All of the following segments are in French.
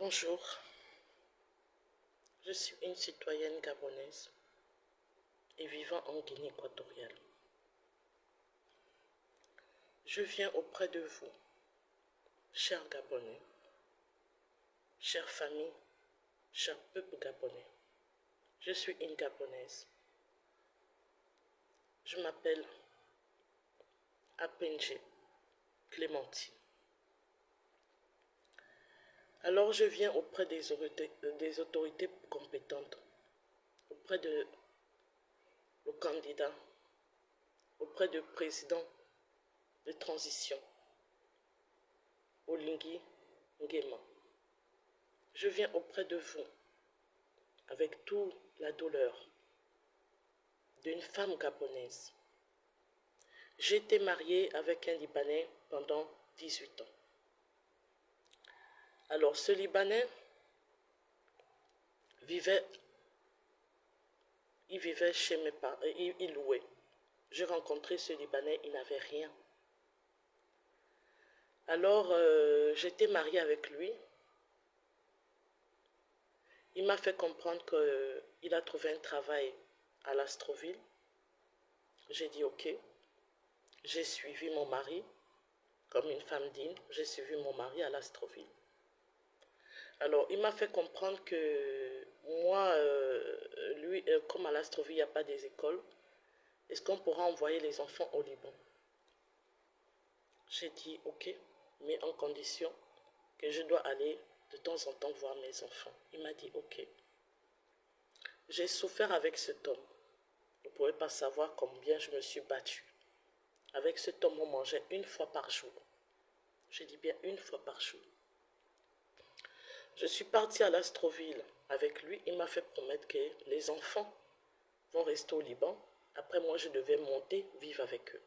Bonjour, je suis une citoyenne gabonaise et vivant en Guinée équatoriale. Je viens auprès de vous, chers Gabonais, chère famille, cher peuple gabonais. Je suis une Gabonaise. Je m'appelle Apenje Clémentine. Alors je viens auprès des autorités compétentes, auprès de le candidat, auprès du président de transition, Oligui Nguema. Je viens auprès de vous avec toute la douleur d'une femme gabonaise. J'ai été mariée avec un Libanais pendant 18 ans. Alors ce Libanais vivait chez mes parents, il louait. J'ai rencontré ce Libanais, il n'avait rien. Alors j'étais mariée avec lui. Il m'a fait comprendre qu'il a trouvé un travail à l'Astroville. J'ai dit ok. J'ai suivi mon mari, comme une femme digne, j'ai suivi mon mari à l'Astroville. Alors, il m'a fait comprendre que moi, lui, comme à l'Astroville, il n'y a pas des écoles, est-ce qu'on pourra envoyer les enfants au Liban? J'ai dit ok, mais en condition que je dois aller de temps en temps voir mes enfants. Il m'a dit ok. J'ai souffert avec cet homme. Vous ne pouvez pas savoir combien je me suis battue. Avec cet homme, on mangeait une fois par jour. Je dis bien une fois par jour. Je suis partie à l'Astroville avec lui. Il m'a fait promettre que les enfants vont rester au Liban. Après, moi, je devais monter, vivre avec eux.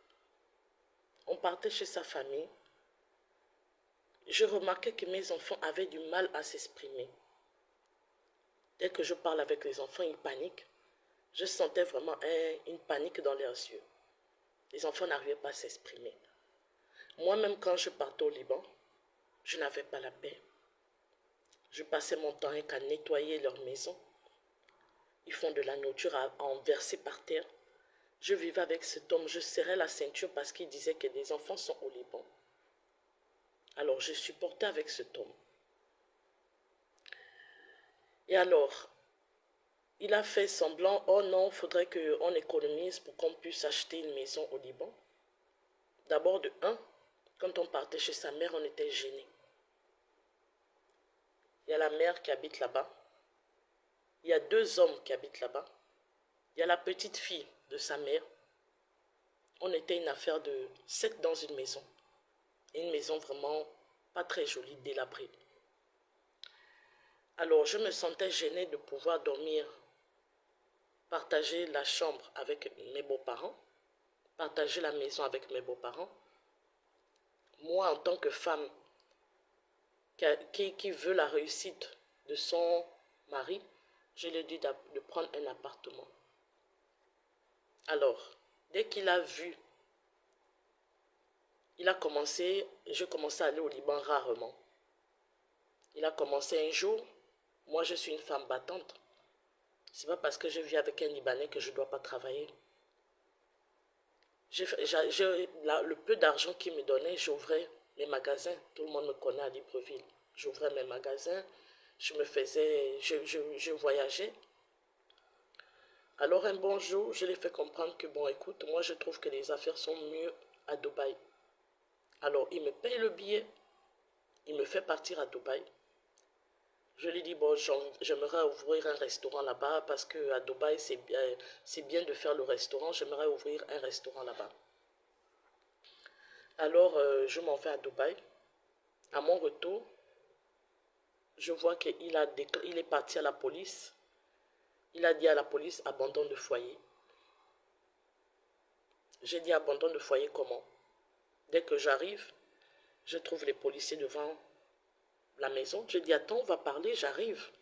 On partait chez sa famille. Je remarquais que mes enfants avaient du mal à s'exprimer. Dès que je parle avec les enfants, ils paniquent. Je sentais vraiment une panique dans leurs yeux. Les enfants n'arrivaient pas à s'exprimer. Moi-même, quand je partais au Liban, je n'avais pas la paix. Je passais mon temps à nettoyer leur maison. Ils font de la nourriture à en verser par terre. Je vivais avec cet homme, je serrais la ceinture parce qu'il disait que les enfants sont au Liban. Alors je supportais avec cet homme. Et alors, il a fait semblant, oh non, il faudrait qu'on économise pour qu'on puisse acheter une maison au Liban. D'abord de un, quand on partait chez sa mère, on était gênés. Il y a la mère qui habite là-bas. Il y a 2 hommes qui habitent là-bas. Il y a la petite fille de sa mère. On était une affaire de 7 dans une maison. Une maison vraiment pas très jolie, délabrée. Alors je me sentais gênée de pouvoir dormir, partager la chambre avec mes beaux-parents, partager la maison avec mes beaux-parents. Moi, en tant que femme qui veut la réussite de son mari, je lui ai dit de prendre un appartement. Alors, dès qu'il a vu, je commençais à aller au Liban rarement. Il a commencé un jour, moi je suis une femme battante. C'est pas parce que je vis avec un Libanais que je ne dois pas travailler. Le peu d'argent qu'il me donnait, j'ouvrais les magasins. Tout le monde me connaît à Libreville. J'ouvrais mes magasins, je voyageais. Alors un bon jour, je lui ai fait comprendre que bon écoute, moi je trouve que les affaires sont mieux à Dubaï. Alors il me paye le billet, il me fait partir à Dubaï. Je lui dis, bon, j'aimerais ouvrir un restaurant là-bas parce qu'à Dubaï, c'est bien de faire le restaurant. J'aimerais ouvrir un restaurant là-bas. Alors, je m'en vais à Dubaï. À mon retour, je vois qu'il est parti à la police. Il a dit à la police, abandon de foyer. J'ai dit, abandon de foyer comment? Dès que j'arrive, je trouve les policiers devant la maison. Je dis, attends, on va parler, j'arrive.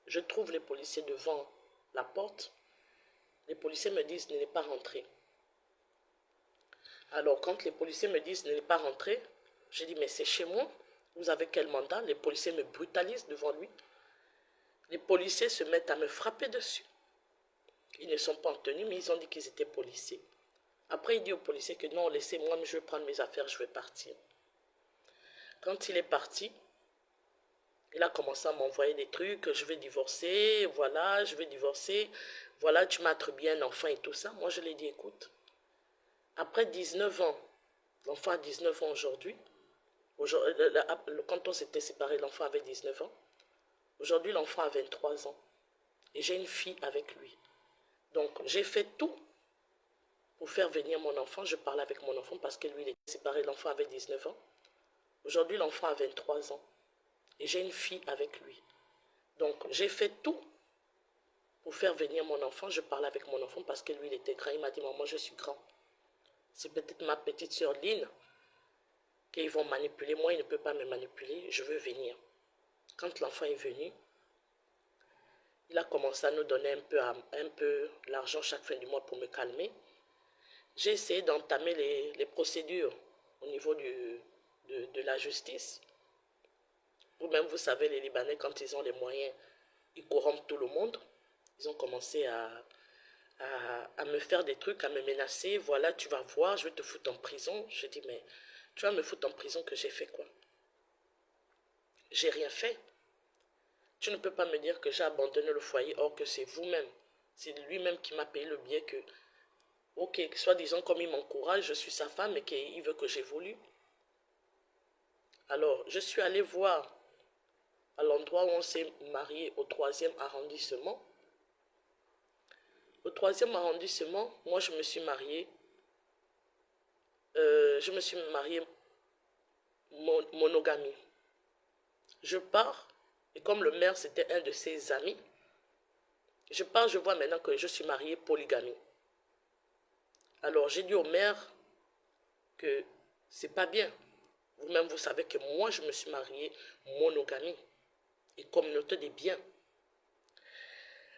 Je trouve les policiers devant la porte. Les policiers me disent, n'est pas rentré. Alors, quand les policiers me disent, n'est pas rentré, je dis, mais c'est chez moi. Vous avez quel mandat? Les policiers me brutalisent devant lui. Les policiers se mettent à me frapper dessus. Ils ne sont pas en tenue, mais ils ont dit qu'ils étaient policiers. Après, il dit aux policiers que non, laissez-moi, je vais prendre mes affaires, je vais partir. Quand il est parti, il a commencé à m'envoyer des trucs, je vais divorcer, voilà, je vais divorcer, voilà, tu m'as attribué un enfant et tout ça. Moi, je lui ai dit, écoute, après 19 ans, l'enfant a 19 ans aujourd'hui, quand on s'était séparés, l'enfant avait 19 ans, aujourd'hui, l'enfant a 23 ans, et j'ai une fille avec lui. Donc, j'ai fait tout pour faire venir mon enfant. Je parlais avec mon enfant parce que lui, il était séparé, l'enfant avait 19 ans. Aujourd'hui, l'enfant a 23 ans. Et j'ai une fille avec lui. Donc, j'ai fait tout pour faire venir mon enfant. Je parlais avec mon enfant parce que lui, il était grand. Il m'a dit, maman, je suis grand. C'est peut-être ma petite sœur Lynn qu'ils vont manipuler. Moi, il ne peut pas me manipuler. Je veux venir. Quand l'enfant est venu, il a commencé à nous donner un peu l'argent chaque fin du mois pour me calmer. J'ai essayé d'entamer les procédures au niveau de la justice. Vous-même, vous savez, les Libanais, quand ils ont les moyens, ils corrompent tout le monde. Ils ont commencé à me faire des trucs, à me menacer. Voilà, tu vas voir, je vais te foutre en prison. Je dis, mais tu vas me foutre en prison, que j'ai fait quoi? J'ai rien fait. Tu ne peux pas me dire que j'ai abandonné le foyer, or que c'est vous-même. C'est lui-même qui m'a payé le billet que, ok, soi-disant comme il m'encourage, je suis sa femme et qu'il veut que j'évolue. Alors, je suis allée voir à l'endroit où on s'est marié au 3e arrondissement. Au 3e arrondissement, moi je me suis mariée. Monogamie. Je pars, et comme le maire c'était un de ses amis, je pars, je vois maintenant que je suis mariée polygamie. Alors j'ai dit au maire que c'est pas bien. Vous-même vous savez que moi je me suis mariée monogamie et communauté des biens.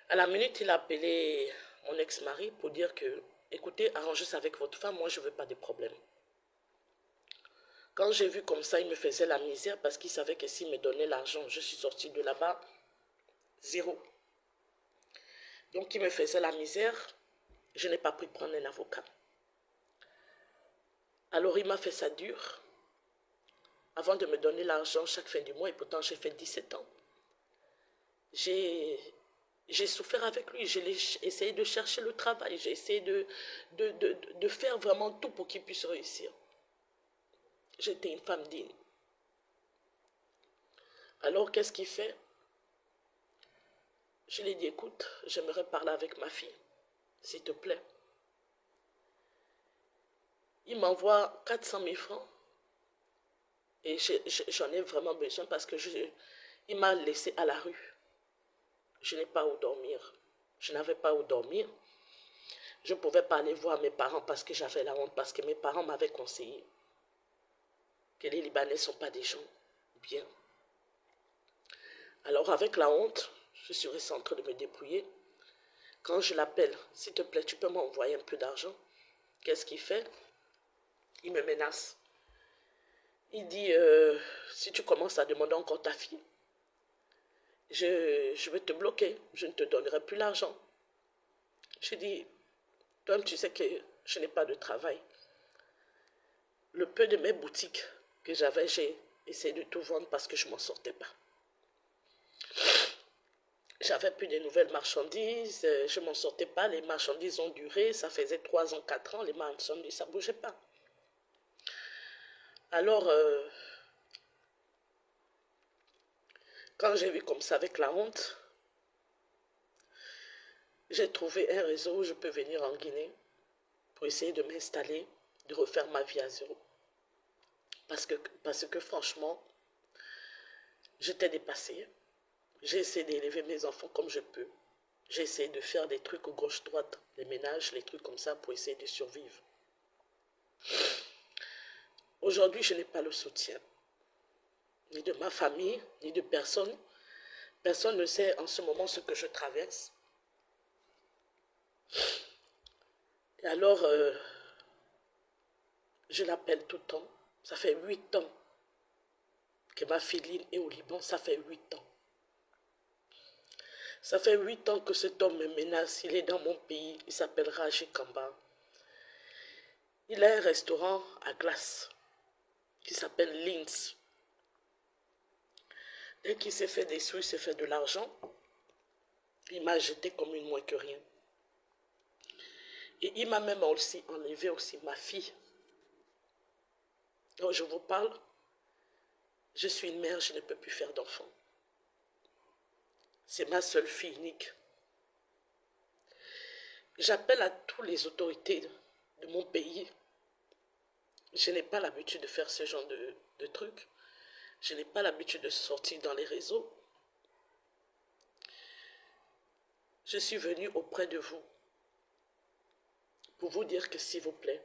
À la minute, il a appelé mon ex-mari pour dire que, écoutez, arrangez ça avec votre femme, moi je ne veux pas de problème. Quand j'ai vu comme ça, il me faisait la misère parce qu'il savait que s'il me donnait l'argent, je suis sortie de là-bas, zéro. Donc il me faisait la misère, je n'ai pas pu prendre un avocat. Alors il m'a fait ça dur, avant de me donner l'argent chaque fin du mois, et pourtant j'ai fait 17 ans. J'ai souffert avec lui, j'ai essayé de chercher le travail, j'ai essayé de faire vraiment tout pour qu'il puisse réussir. J'étais une femme digne. Alors, qu'est-ce qu'il fait? Je lui ai dit, écoute, j'aimerais parler avec ma fille, s'il te plaît. Il m'envoie 400 000 francs et j'en ai vraiment besoin parce que il m'a laissé à la rue. Je n'ai pas où dormir. Je n'avais pas où dormir. Je ne pouvais pas aller voir mes parents parce que j'avais la honte, parce que mes parents m'avaient conseillé que les Libanais ne sont pas des gens bien. Alors avec la honte, je suis restée en train de me débrouiller. Quand je l'appelle, s'il te plaît, tu peux m'envoyer un peu d'argent. Qu'est-ce qu'il fait? Il me menace. Il dit, si tu commences à demander encore ta fille, je vais te bloquer, je ne te donnerai plus l'argent. Je dis, toi tu sais que je n'ai pas de travail. Le peu de mes boutiques que j'avais, j'ai essayé de tout vendre parce que je ne m'en sortais pas. J'avais plus de nouvelles marchandises, je ne m'en sortais pas, les marchandises ont duré, ça faisait 3 ans, 4 ans, les marchandises, ça ne bougeait pas. Alors, quand j'ai vu comme ça avec la honte, j'ai trouvé un réseau où je peux venir en Guinée pour essayer de m'installer, de refaire ma vie à zéro. Parce que franchement, j'étais dépassée. J'ai essayé d'élever mes enfants comme je peux. J'ai essayé de faire des trucs gauche-droite, les ménages, les trucs comme ça pour essayer de survivre. Aujourd'hui, je n'ai pas le soutien, ni de ma famille, ni de personne. Personne ne sait en ce moment ce que je traverse. Et alors, je l'appelle tout le temps. Ça fait 8 ans que ma fille Lynn est au Liban, ça fait 8 ans. Ça fait 8 ans que cet homme me menace. Il est dans mon pays. Il s'appelle Raji Kamba. Il a un restaurant à glace qui s'appelle Linz. Dès qu'il s'est fait des sous, il s'est fait de l'argent. Il m'a jeté comme une moins que rien. Et il m'a même aussi enlevé aussi ma fille. Donc je vous parle, je suis une mère, je ne peux plus faire d'enfant. C'est ma seule fille unique. J'appelle à toutes les autorités de mon pays. Je n'ai pas l'habitude de faire ce genre de trucs. Je n'ai pas l'habitude de sortir dans les réseaux. Je suis venue auprès de vous pour vous dire que s'il vous plaît,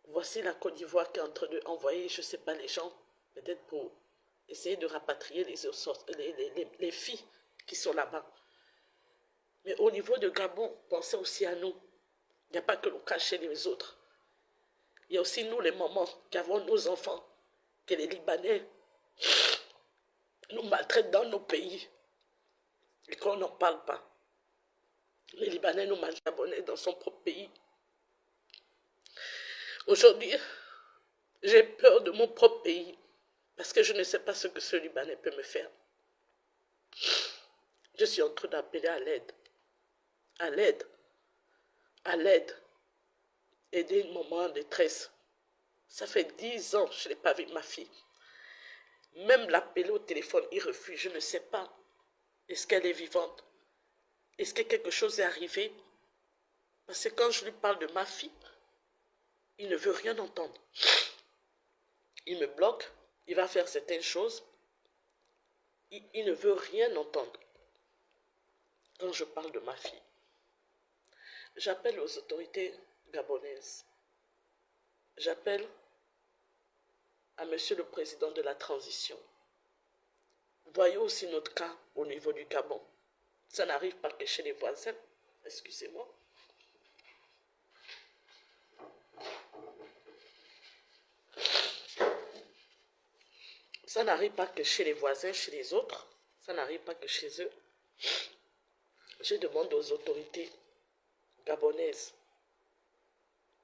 voici la Côte d'Ivoire qui est en train d'envoyer, je ne sais pas, les gens, peut-être pour essayer de rapatrier les filles qui sont là-bas. Mais au niveau de Gabon, pensez aussi à nous. Il n'y a pas que le cas chez les autres. Il y a aussi nous, les mamans, qui avons nos enfants, que les Libanais nous maltraitent dans nos pays et qu'on n'en parle pas. Les Libanais nous maltraitent dans son propre pays. Aujourd'hui, j'ai peur de mon propre pays parce que je ne sais pas ce que ce Libanais peut me faire. Je suis en train d'appeler à l'aide. À l'aide. À l'aide. Aider une maman en détresse. Ça fait 10 ans que je n'ai pas vu ma fille. Même l'appeler au téléphone, il refuse. Je ne sais pas. Est-ce qu'elle est vivante? Est-ce que quelque chose est arrivé? Parce que quand je lui parle de ma fille, il ne veut rien entendre. Il me bloque. Il va faire certaines choses. Il ne veut rien entendre. Quand je parle de ma fille, j'appelle aux autorités gabonaises. J'appelle à Monsieur le Président de la Transition. Voyez aussi notre cas au niveau du Gabon. Ça n'arrive pas que chez les voisins. Excusez-moi. Ça n'arrive pas que chez les voisins, chez les autres. Ça n'arrive pas que chez eux. Je demande aux autorités gabonaises,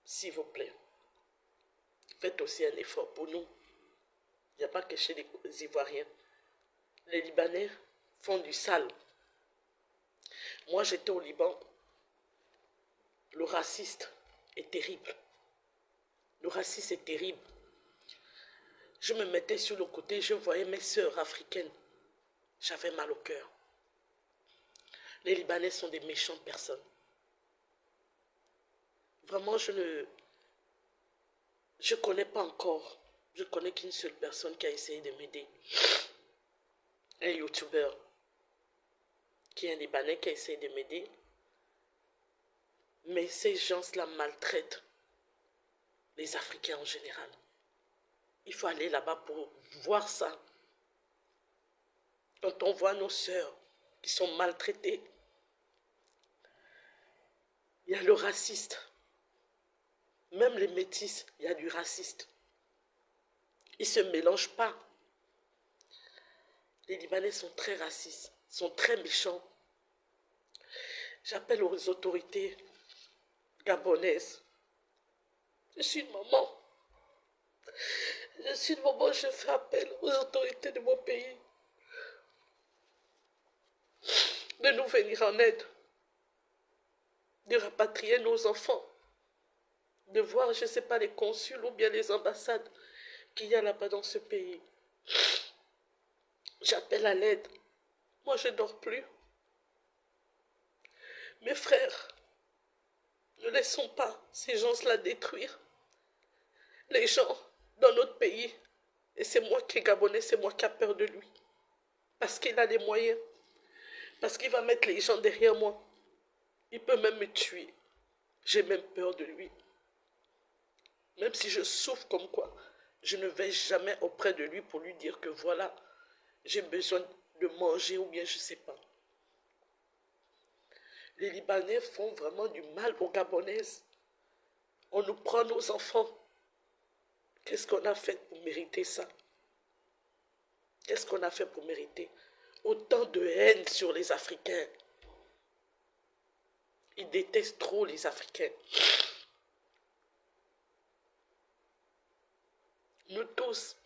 s'il vous plaît, faites aussi un effort pour nous. Il n'y a pas que chez les Ivoiriens. Les Libanais font du sale. Moi, j'étais au Liban. Le raciste est terrible. Le racisme est terrible. Je me mettais sur le côté, je voyais mes sœurs africaines. J'avais mal au cœur. Les Libanais sont des méchantes personnes. Vraiment, je ne connais pas encore. Je connais qu'une seule personne qui a essayé de m'aider. Un YouTuber qui est un Libanais qui a essayé de m'aider. Mais ces gens-là maltraitent les Africains en général. Il faut aller là-bas pour voir ça. Quand on voit nos sœurs qui sont maltraitées, il y a le raciste. Même les métis, il y a du raciste. Ils ne se mélangent pas. Les Libanais sont très racistes, sont très méchants. J'appelle aux autorités gabonaises. Je suis une maman. Je suis une maman, je fais appel aux autorités de mon pays de nous venir en aide, de rapatrier nos enfants, de voir, je ne sais pas, les consuls ou bien les ambassades qu'il y a là-bas dans ce pays. J'appelle à l'aide. Moi, je ne dors plus. Mes frères, ne laissons pas ces gens-là détruire les gens dans notre pays. Et c'est moi qui est gabonais, c'est moi qui a peur de lui. Parce qu'il a les moyens. Parce qu'il va mettre les gens derrière moi. Il peut même me tuer. J'ai même peur de lui. Même si je souffre comme quoi, je ne vais jamais auprès de lui pour lui dire que voilà, j'ai besoin de manger ou bien je ne sais pas. Les Libanais font vraiment du mal aux Gabonaises. On nous prend nos enfants. Qu'est-ce qu'on a fait pour mériter ça? Qu'est-ce qu'on a fait pour mériter autant de haine sur les Africains? Ils détestent trop les Africains. Nous tous,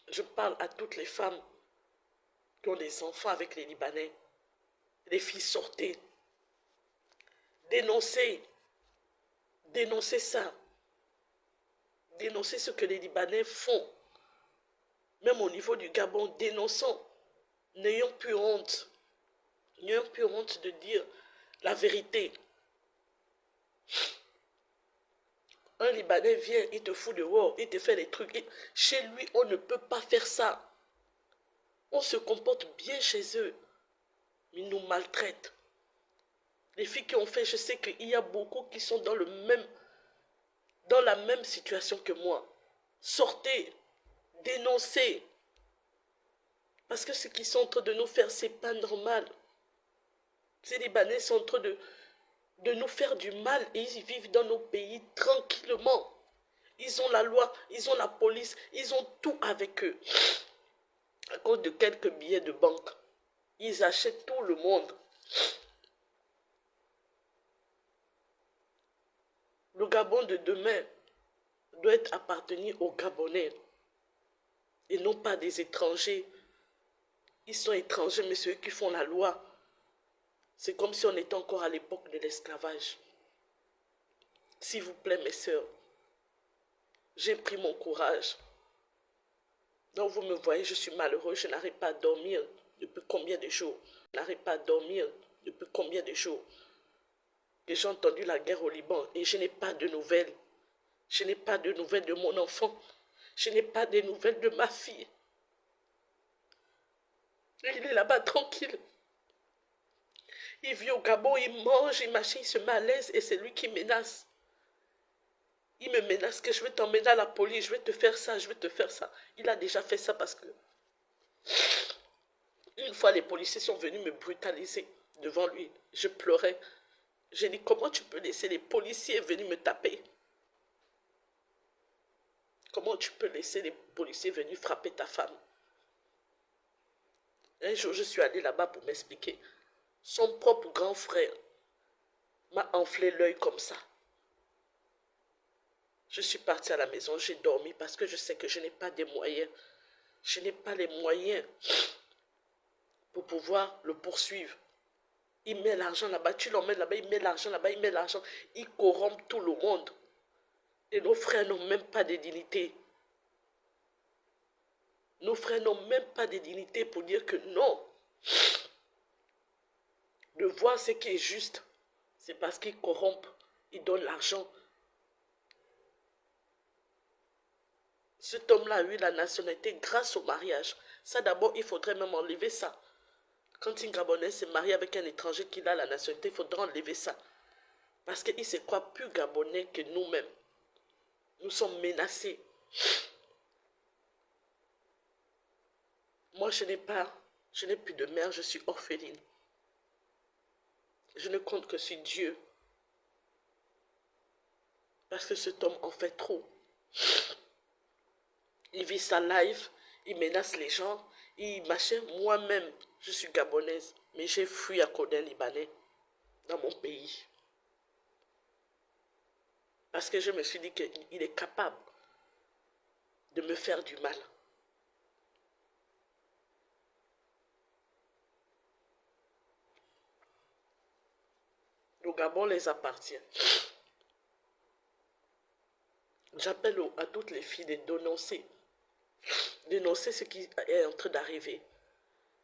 je parle à toutes les femmes qui ont des enfants avec les Libanais. Les filles, sortez. Dénoncez. Dénoncez ça. Dénoncez ce que les Libanais font. Même au niveau du Gabon, dénonçons. N'ayons plus honte. N'ayons plus honte de dire la vérité. Un Libanais vient, il te fout dehors, il te fait des trucs. Chez lui, on ne peut pas faire ça. On se comporte bien chez eux. Mais ils nous maltraitent. Les filles qui ont fait, je sais qu'il y a beaucoup qui sont dans la même situation que moi. Sortez, dénoncez. Parce que ce qu'ils sont en train de nous faire, c'est pas normal. Ces Libanais sont en train de nous faire du mal et ils vivent dans nos pays tranquillement. Ils ont la loi, ils ont la police, ils ont tout avec eux. À cause de quelques billets de banque, ils achètent tout le monde. Le Gabon de demain doit appartenir aux Gabonais et non pas des étrangers. Ils sont étrangers, mais ceux qui font la loi, c'est comme si on était encore à l'époque de l'esclavage. S'il vous plaît, mes sœurs, j'ai pris mon courage. Donc vous me voyez, je suis malheureux, je n'arrive pas à dormir depuis combien de jours? Je n'arrive pas à dormir depuis combien de jours? Et j'ai entendu la guerre au Liban et je n'ai pas de nouvelles. Je n'ai pas de nouvelles de mon enfant. Je n'ai pas de nouvelles de ma fille. Et il est là-bas tranquille. Il vit au Gabon, il mange, il machin, il se met à l'aise et c'est lui qui menace. Il me menace que je vais t'emmener à la police, je vais te faire ça, je vais te faire ça. Il a déjà fait ça parce que une fois les policiers sont venus me brutaliser devant lui. Je pleurais. J'ai dit, comment tu peux laisser les policiers venir me taper? Comment tu peux laisser les policiers venir frapper ta femme? Un jour, je suis allée là-bas pour m'expliquer. Son propre grand frère m'a enflé l'œil comme ça. Je suis partie à la maison, j'ai dormi parce que je sais que je n'ai pas de moyens. Je n'ai pas les moyens pour pouvoir le poursuivre. Il met l'argent là-bas, tu l'emmènes là-bas, il met l'argent là-bas, il met l'argent. Il corrompt tout le monde. Et nos frères n'ont même pas de dignité. Nos frères n'ont même pas de dignité pour dire que non. De voir ce qui est juste, c'est parce qu'ils corrompent, ils donnent l'argent. Cet homme-là a eu la nationalité grâce au mariage. Ça d'abord, il faudrait même enlever ça. Quand une Gabonaise s'est mariée avec un étranger qui a la nationalité, il faudra enlever ça. Parce qu'il se croit plus Gabonais que nous-mêmes. Nous sommes menacés. Moi, je n'ai plus de mère, je suis orpheline. Je ne compte que sur Dieu. Parce que cet homme en fait trop. Il vit sa life, il menace les gens, il machin. Moi-même, je suis gabonaise, mais j'ai fui à cause d'un Libanais dans mon pays. Parce que je me suis dit qu'il est capable de me faire du mal. Le Gabon les appartient. J'appelle à toutes les filles de dénoncer. Dénoncer ce qui est en train d'arriver.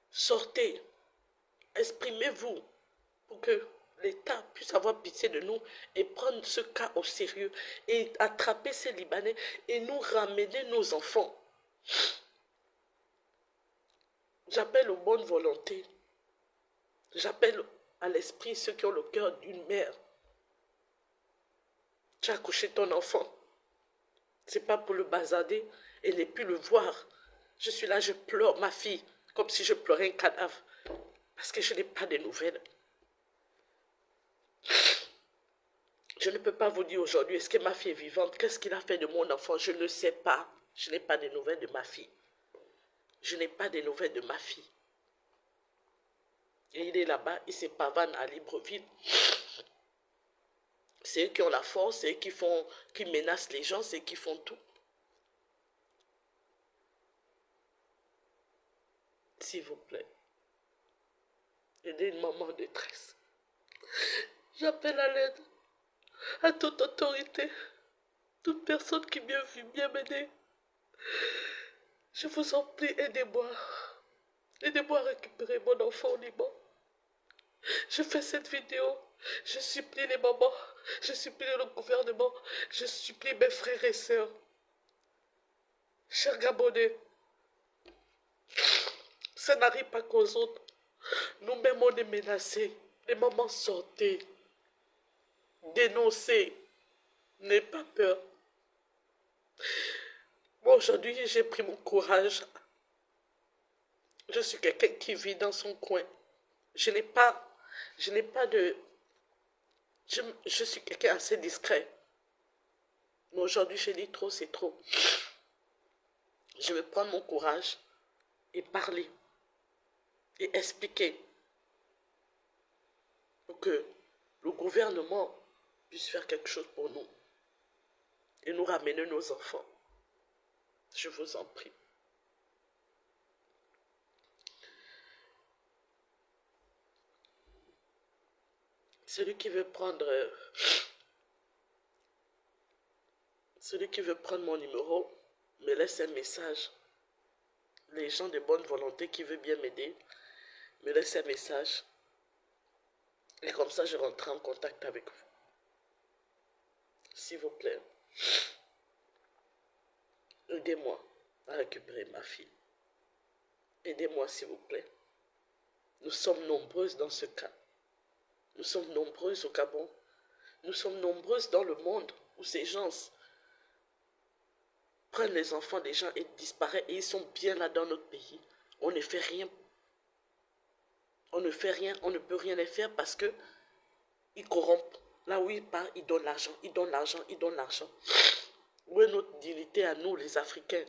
Sortez. Exprimez-vous pour que l'État puisse avoir pitié de nous et prendre ce cas au sérieux et attraper ces Libanais et nous ramener nos enfants. J'appelle aux bonnes volontés. J'appelle à l'esprit ceux qui ont le cœur d'une mère. Tu as accouché ton enfant. C'est pas pour le bazarder et ne plus le voir. Je suis là, je pleure ma fille, comme si je pleurais un cadavre. Parce que je n'ai pas de nouvelles. Je ne peux pas vous dire aujourd'hui, est-ce que ma fille est vivante? Qu'est-ce qu'il a fait de mon enfant? Je ne sais pas. Je n'ai pas de nouvelles de ma fille. Je n'ai pas de nouvelles de ma fille. Et il est là-bas, il se pavane à Libreville. C'est eux qui ont la force, c'est eux qui menacent les gens, c'est eux qui font tout. S'il vous plaît, aidez une maman en détresse. J'appelle à l'aide à toute autorité, toute personne qui vient bien m'aider. Je vous en prie, aidez-moi. Aidez-moi à récupérer mon enfant au Liban. Je fais cette vidéo. Je supplie les mamans. Je supplie le gouvernement. Je supplie mes frères et sœurs. Chers Gabonais, ça n'arrive pas qu'aux autres. Nous-mêmes, on est menacés. Les mamans, sortez. Dénoncez. N'ayez pas peur. Moi, aujourd'hui, j'ai pris mon courage. Je suis quelqu'un qui vit dans son coin. Je n'ai pas de... Je suis quelqu'un assez discret. Mais aujourd'hui, je dis trop, c'est trop. Je vais prendre mon courage et parler. Et expliquer. Pour que le gouvernement puisse faire quelque chose pour nous. Et nous ramener nos enfants. Je vous en prie. Celui qui veut prendre mon numéro, me laisse un message. Les gens de bonne volonté qui veulent bien m'aider, me laissent un message. Et comme ça, je rentre en contact avec vous. S'il vous plaît, aidez-moi à récupérer ma fille. Aidez-moi, s'il vous plaît. Nous sommes nombreuses dans ce cas. Nous sommes nombreuses au Gabon. Nous sommes nombreuses dans le monde où ces gens prennent les enfants des gens et disparaissent et ils sont bien là dans notre pays. On ne fait rien. On ne fait rien, on ne peut rien les faire parce que ils corrompent. Là où ils partent, ils donnent l'argent, ils donnent l'argent, ils donnent l'argent. Où est notre dignité à nous, les Africains?